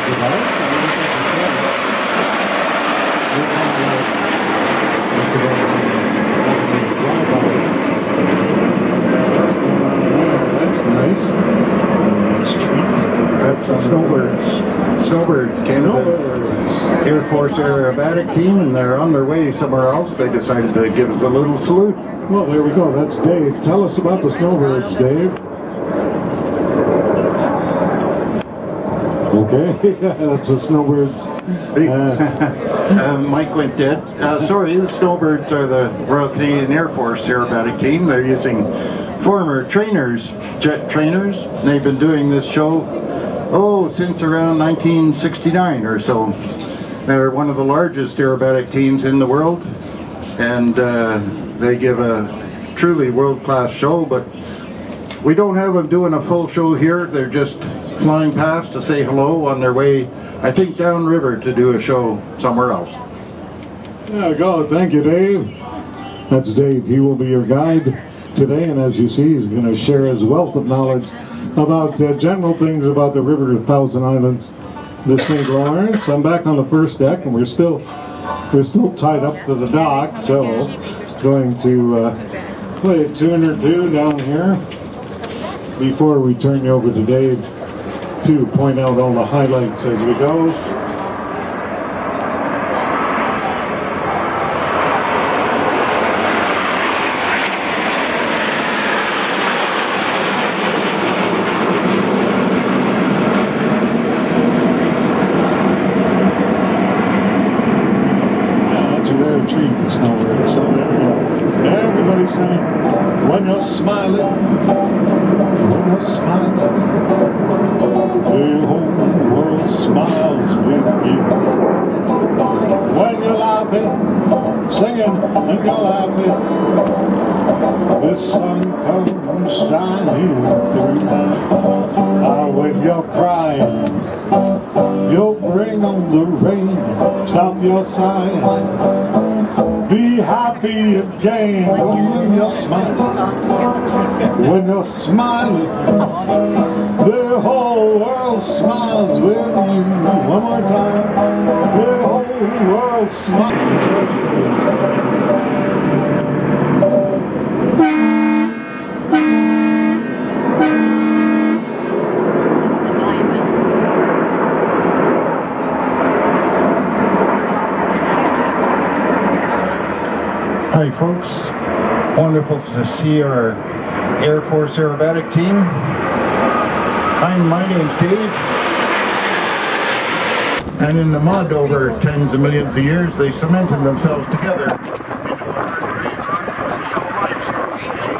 us about. So I wish I could tell you. We'll find out just about Japanese flybys. What's going on there? That's nice. Nice treat. That's the Snowbirds. Snowbirds came to the Air Force Aerobatic team, and they're on their way somewhere else. They decided to give us a little salute. Well, there we go. That's Dave. Tell us about the Snowbirds, Dave. Okay, that's the Snowbirds. Mike went dead. Sorry, the Snowbirds are the Royal Canadian Air Force Aerobatic team. They're using former trainers, jet trainers. They've been doing this show, since around 1969 or so. They're one of the largest aerobatic teams in the world, and they give a truly world-class show, but we don't have them doing a full show here. They're just flying past to say hello on their way, I think, downriver to do a show somewhere else. There we go. Thank you, Dave. That's Dave. He will be your guide today, and as you see, he's going to share his wealth of knowledge about general things about the River of Thousand Islands, the St. Lawrence. I'm back on the first deck, and we're still tied up to the dock, so going to play a tune or two down here before we turn you over to Dave to point out all the highlights as we go. Treat the Snowbirds. So there we go. Everybody singing. When you're smiling, the whole world smiles with you. When you're laughing, singing, and you're laughing, the sun comes shining through. When you're crying, you'll bring on the rain, stop your sighing. Be happy again when you're smiling. When you're smiling, the whole world smiles with you. One more time. The whole world smiles. Hi folks, wonderful to see our Air Force Aerobatic team. My name's Dave, and in the mud over tens of millions of years they cemented themselves together into a very rock that we call limestone today.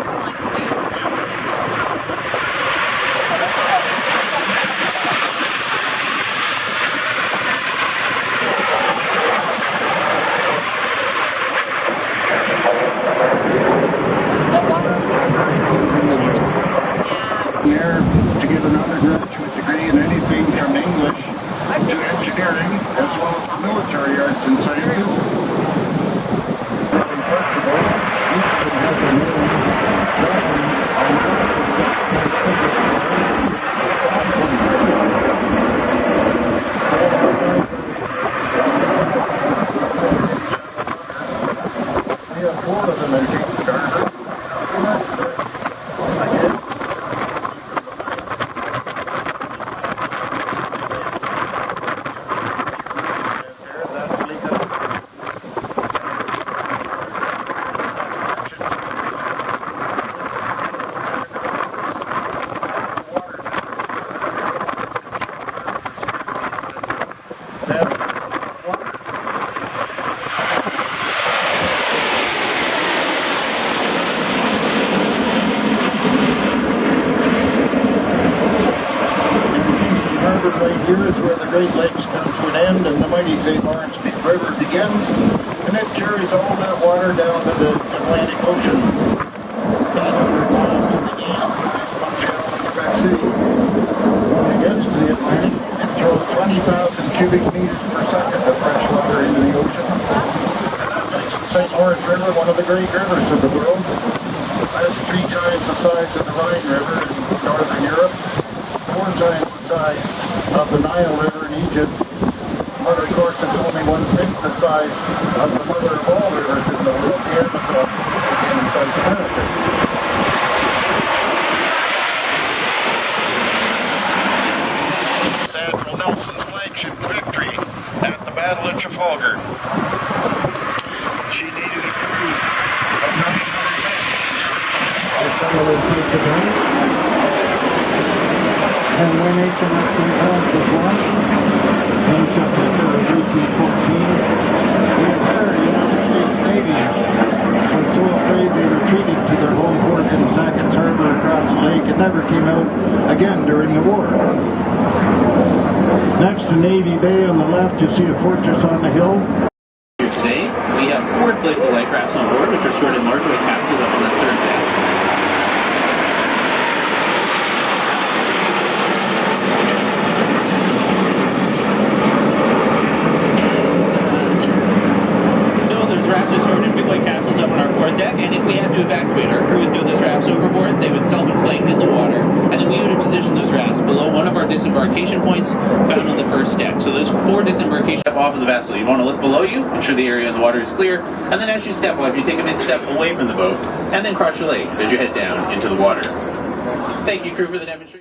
There to get an undergraduate degree in anything from English to engineering, as well as the military arts and sciences. In Portugal, each of them has a name we have 4 of them at Cape Garden. Right here is where the Great Lakes come to an end and the mighty St. Lawrence River begins, and it carries all that water down to the Atlantic Ocean. 800 miles to the east, Montreal and Quebec City. When it gets to the Atlantic, it throws 20,000 cubic meters per second of fresh water into the ocean. And that makes the St. Lawrence River one of the great rivers of the world. That's 3 times the size of the Rhine River in northern Europe, 4 times the size of the Nile River in Egypt, but of course it's only 1/10 the size of the mother of all rivers in the world, the Amazon in South America. Admiral Nelson's flagship Victory at the Battle of Trafalgar. She needed a crew of 900 men to sail and fight the guns. And when HMS St. Lawrence was launched in September of 1814, the entire United States Navy was so afraid they retreated to their home port in Sackett's Harbor across the lake and never came out again during the war. Next to Navy Bay on the left, you see a fortress on the hill. Here today, we have 4 inflatable life rafts on board, which are stored in large weight capsules up on the 3rd deck. So those rafts are stored in big white capsules up on our 4th deck, and if we had to evacuate, our crew would throw those rafts overboard. They would self-inflate in the water, and then we would position those rafts below one of our disembarkation points found on the 1st deck. So there's 4 disembarkation step off of the vessel. You want to look below you, ensure the area in the water is clear, and then as you step off, you take a mid-step away from the boat, and then cross your legs as you head down into the water. Thank you, crew, for the demonstration.